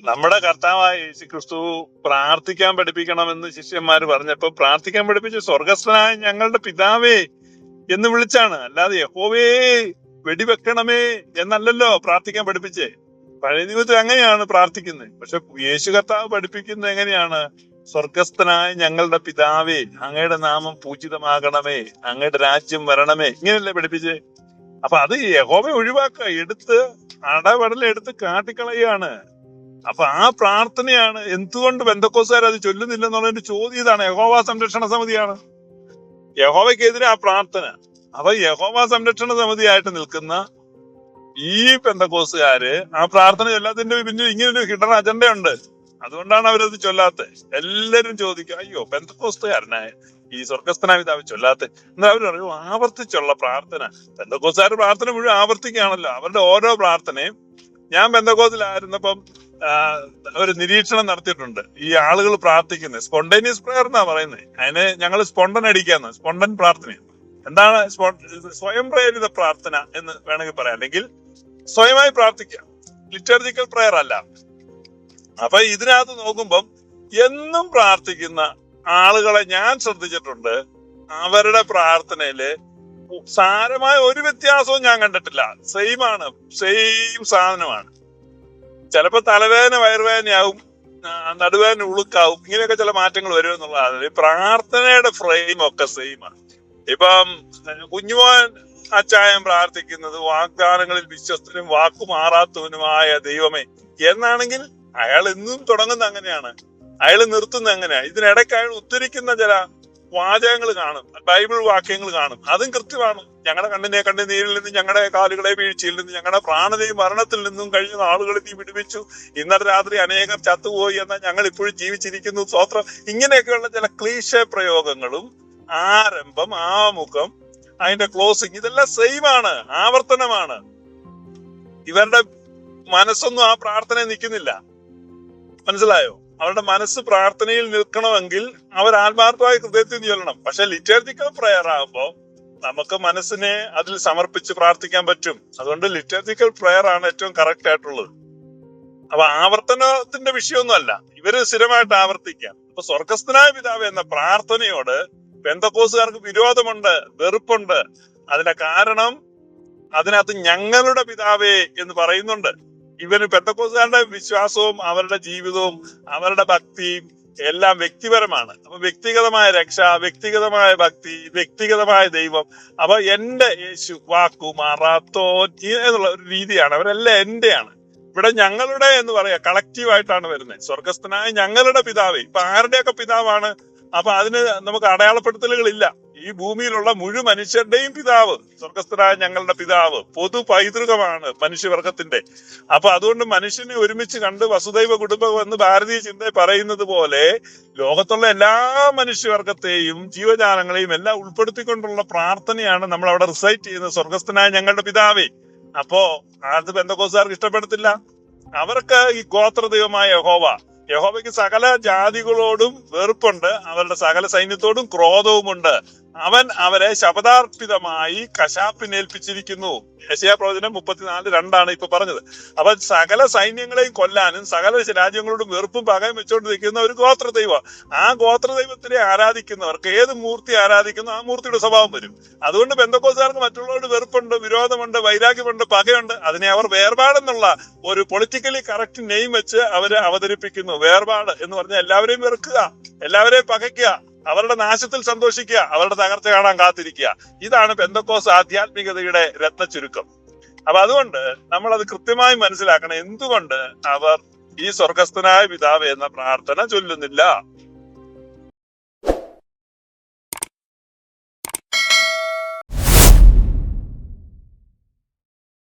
നമ്മുടെ കർത്താവായ യേശു ക്രിസ്തു പ്രാർത്ഥിക്കാൻ പഠിപ്പിക്കണമെന്ന് ശിഷ്യന്മാര് പറഞ്ഞപ്പോ പ്രാർത്ഥിക്കാൻ പഠിപ്പിച്ച് സ്വർഗസ്ഥനായ ഞങ്ങളുടെ പിതാവേ എന്ന് വിളിച്ചാണ്, അല്ലാതെ യഹോവേ വെടിവെക്കണമേ എന്നല്ലല്ലോ പ്രാർത്ഥിക്കാൻ പഠിപ്പിച്ചേ. പഴയ നിയമത്തിൽ അങ്ങനെയാണ് പ്രാർത്ഥിക്കുന്നത്. പക്ഷെ യേശു കർത്താവ് പഠിപ്പിക്കുന്നത് എങ്ങനെയാണ്? സ്വർഗസ്ഥനായ ഞങ്ങളുടെ പിതാവേ, അങ്ങയുടെ നാമം പൂജിതമാകണമേ, അങ്ങയുടെ രാജ്യം വരണമേ, ഇങ്ങനെയല്ലേ പഠിപ്പിച്ചേ. അപ്പൊ അത് യഹോവ ഒഴിവാക്കുക, അടപടലെടുത്ത് കാട്ടിക്കളയാണ്. അപ്പൊ ആ പ്രാർത്ഥനയാണ്. എന്തുകൊണ്ട് പെന്തക്കോസ്തുകാർ അത് ചൊല്ലുന്നില്ലെന്നുള്ളതിന്റെ ചോദ്യം ഇതാണ്. യഹോവ സംരക്ഷണ സമിതിയാണ്, യഹോവയ്ക്കെതിരെ ആ പ്രാർത്ഥന. അപ്പൊ യഹോവ സംരക്ഷണ സമിതിയായിട്ട് നിൽക്കുന്ന ഈ പെന്തക്കോസ്തുകാര് ആ പ്രാർത്ഥന ചൊല്ലാത്തതിന്റെ പിന്നിൽ ഇങ്ങനൊരു ഹിഡൻ അജണ്ടയുണ്ട്. അതുകൊണ്ടാണ് അവരത് ചൊല്ലാത്ത. എല്ലാരും ചോദിക്കും, അയ്യോ പെന്തക്കോസ്തുകാരനായ ഈ സ്വർഗസ്ഥനായ പിതാവ് ചൊല്ലാത്ത. എന്നാൽ അവർ പറയും ആവർത്തിച്ചുള്ള പ്രാർത്ഥന. പെന്തക്കോസ്തുകാർ പ്രാർത്ഥന മുഴുവൻ ആവർത്തിക്കുകയാണല്ലോ. അവരുടെ ഓരോ പ്രാർത്ഥനയും, ഞാൻ പെന്തക്കോസ്തിലായിരുന്നപ്പം ഒരു നിരീക്ഷണം നടത്തിയിട്ടുണ്ട്. ഈ ആളുകൾ പ്രാർത്ഥിക്കുന്നത് സ്പോണ്ടേനിയസ് പ്രെയർ എന്നാ പറയുന്നത്. അതിന് ഞങ്ങൾ സ്പോണ്ടൻ അടിക്കാന്ന്, സ്പോണ്ടൻ പ്രാർത്ഥന. എന്താണ് സ്വയം പ്രേരിത പ്രാർത്ഥന എന്ന് വേണമെങ്കിൽ പറയാം, അല്ലെങ്കിൽ സ്വയമായി പ്രാർത്ഥിക്കാം, ലിറ്റർജിക്കൽ പ്രെയർ അല്ല. അപ്പൊ ഇതിനകത്ത് നോക്കുമ്പം എന്നും പ്രാർത്ഥിക്കുന്ന ആളുകളെ ഞാൻ ശ്രദ്ധിച്ചിട്ടുണ്ട്. അവരുടെ പ്രാർത്ഥനയില് സാരമായ ഒരു വ്യത്യാസവും ഞാൻ കണ്ടിട്ടില്ല. സെയിം സാധനമാണ്. ചിലപ്പോ തലവേദന വയറുവേദനയാവും, നടുവേദന ഉളുക്കാവും, ഇങ്ങനെയൊക്കെ ചില മാറ്റങ്ങൾ വരും എന്നുള്ളതാണ്. പ്രാർത്ഥനയുടെ ഫ്രെയിം ഒക്കെ സെയിമാണ്. ഇപ്പം കുഞ്ഞുമോൻ അച്ചായൻ പ്രാർത്ഥിക്കുന്നത് വാഗ്ദാനങ്ങളിൽ വിശ്വസ്തനും വാക്കുമാറാത്തവനുമായ ദൈവമേ എന്നാണെങ്കിൽ അയാൾ എന്നും തുടങ്ങുന്ന അങ്ങനെയാണ്, അയാൾ നിർത്തുന്ന എങ്ങനെയാ. ഇതിനിടയ്ക്ക് അയാൾ ഉദ്ധരിക്കുന്ന ചില വാചകങ്ങൾ കാണും, ബൈബിൾ വാക്യങ്ങൾ കാണും. അതും കൃത്യമാണ്. ഞങ്ങളുടെ കണ്ണിന്റെ നീരിൽ നിന്നും, ഞങ്ങളുടെ കാലുകളെ വീഴ്ചയിൽ നിന്നും, ഞങ്ങളുടെ പ്രാണനെയും മരണത്തിൽ നിന്നും കഴിഞ്ഞ നാളുകളിൽ നീ വിടുവിച്ചു, ഇന്നലെ രാത്രി അനേകം ചത്തുപോയി എന്നാൽ ഞങ്ങൾ ഇപ്പോഴും ജീവിച്ചിരിക്കുന്നു, സ്തോത്രം. ഇങ്ങനെയൊക്കെയുള്ള ചില ക്ലീശ പ്രയോഗങ്ങളും ആരംഭം, ആമുഖം, അതിന്റെ ക്ലോസിങ്, ഇതെല്ലാം സെയിമാണ്, ആവർത്തനമാണ്. ഇവരുടെ മനസ്സൊന്നും ആ പ്രാർത്ഥനയിൽ നിൽക്കുന്നില്ല. മനസ്സിലായോ? അവരുടെ മനസ്സ് പ്രാർത്ഥനയിൽ നിൽക്കണമെങ്കിൽ അവർ ആത്മാർത്ഥമായ ഹൃദയത്തിൽ ചൊല്ലണം. പക്ഷെ ലിറ്റർജിക്കൽ പ്രെയർ ആകുമ്പോ നമുക്ക് മനസ്സിനെ അതിൽ സമർപ്പിച്ച് പ്രാർത്ഥിക്കാൻ പറ്റും. അതുകൊണ്ട് ലിറ്റർജിക്കൽ പ്രെയർ ആണ് ഏറ്റവും കറക്റ്റ് ആയിട്ടുള്ളത്. അപ്പൊ ആവർത്തനത്തിന്റെ വിഷയമൊന്നും അല്ല, ഇവര് സ്ഥിരമായിട്ട് ആവർത്തിക്കാം. അപ്പൊ സ്വർഗസ്ഥനായ പിതാവ് എന്ന പ്രാർത്ഥനയോട് പെന്തക്കോസ്തുകാർക്ക് വിരോധമുണ്ട്, വെറുപ്പുണ്ട്. അതിന്റെ കാരണം അതിനകത്ത് ഞങ്ങളുടെ പിതാവേ എന്ന് പറയുന്നുണ്ട്. ഇവന് പെന്തക്കോസ്തുകാരുടെ വിശ്വാസവും അവരുടെ ജീവിതവും അവരുടെ ഭക്തിയും എല്ലാം വ്യക്തിപരമാണ്. അപ്പൊ വ്യക്തിഗതമായ രക്ഷ, വ്യക്തിഗതമായ ഭക്തി, വ്യക്തിഗതമായ ദൈവം. അപ്പൊ എന്റെ യേശു വാക്കുമാറാത്തോ എന്നുള്ള ഒരു രീതിയാണ്. അവരെല്ലാം എന്റെയാണ്. ഇവിടെ ഞങ്ങളുടെ എന്ന് പറയാ കളക്റ്റീവായിട്ടാണ് വരുന്നത്. സ്വർഗസ്ഥനായ ഞങ്ങളുടെ പിതാവേ. ഇപ്പൊ ആരുടെയൊക്കെ പിതാവാണ്? അപ്പൊ അതിന് നമുക്ക് അടയാളപ്പെടുത്തലുകളില്ല. ഈ ഭൂമിയിലുള്ള മുഴുവൻ മനുഷ്യരുടെയും പിതാവ് സ്വർഗസ്ഥനായ ഞങ്ങളുടെ പിതാവ് പൊതു പൈതൃകമാണ് മനുഷ്യവർഗത്തിന്റെ. അപ്പൊ അതുകൊണ്ട് മനുഷ്യനെ ഒരുമിച്ച് കണ്ട് വസുദൈവ കുടുംബം എന്ന് ഭാരതീയ ചിന്ത പറയുന്നത് പോലെ ലോകത്തുള്ള എല്ലാ മനുഷ്യവർഗത്തെയും ജീവജാലങ്ങളെയും എല്ലാം ഉൾപ്പെടുത്തിക്കൊണ്ടുള്ള പ്രാർത്ഥനയാണ് നമ്മൾ അവിടെ റിസൈറ്റ് ചെയ്യുന്നത്, സ്വർഗസ്ഥനായ ഞങ്ങളുടെ പിതാവേ. അപ്പോ അത് പെന്തക്കോസ്തുകാർക്ക് ഇഷ്ടപ്പെടത്തില്ല. അവർക്ക് ഈ ഗോത്രദൈവമായ യഹോവയ്ക്ക് സകല ജാതികളോടും വെറുപ്പുണ്ട്, അവരുടെ സകല സൈന്യത്തോടും ക്രോധവുമുണ്ട്. അവൻ അവരെ ശപഥാർപ്പിതമായി കശാപ്പിനേൽപ്പിച്ചിരിക്കുന്നു. യെശയ്യാ പ്രവചനം 34:2 ഇപ്പൊ പറഞ്ഞത്. അപ്പൊ സകല സൈന്യങ്ങളെയും കൊല്ലാനും സകല രാജ്യങ്ങളോടും വെറുപ്പും പകയും വെച്ചുകൊണ്ട് നിൽക്കുന്ന ഒരു ഗോത്രദൈവം. ആ ഗോത്രദൈവത്തിനെ ആരാധിക്കുന്നവർക്ക് ഏത് മൂർത്തി ആരാധിക്കുന്നു ആ മൂർത്തിയുടെ സ്വഭാവം വരും. അതുകൊണ്ട് പെന്തക്കോസ്തുകാർക്ക് മറ്റുള്ളവരോട് വെറുപ്പുണ്ട്, വിരോധമുണ്ട്, വൈരാഗ്യമുണ്ട്, പകയുണ്ട്. അതിനെ അവർ വേർപാടെന്നുള്ള ഒരു പൊളിറ്റിക്കലി കറക്റ്റ് നെയിം വെച്ച് അവര് അവതരിപ്പിക്കുന്നു. വേർപാട് എന്ന് പറഞ്ഞാൽ എല്ലാവരെയും വെറുക്കുക, എല്ലാവരെയും പകയ്ക്കുക, അവരുടെ നാശത്തിൽ സന്തോഷിക്കുക, അവരുടെ തകർച്ച കാണാൻ കാത്തിരിക്കുക. ഇതാണ് പെന്തക്കോസ്ത് ആധ്യാത്മികതയുടെ രത്ന ചുരുക്കം. അപ്പൊ അതുകൊണ്ട് നമ്മൾ അത് കൃത്യമായി മനസ്സിലാക്കണം. എന്തുകൊണ്ട് അവർ ഈ സ്വർഗസ്ഥനായ പിതാവ് എന്ന പ്രാർത്ഥന ചൊല്ലുന്നില്ല?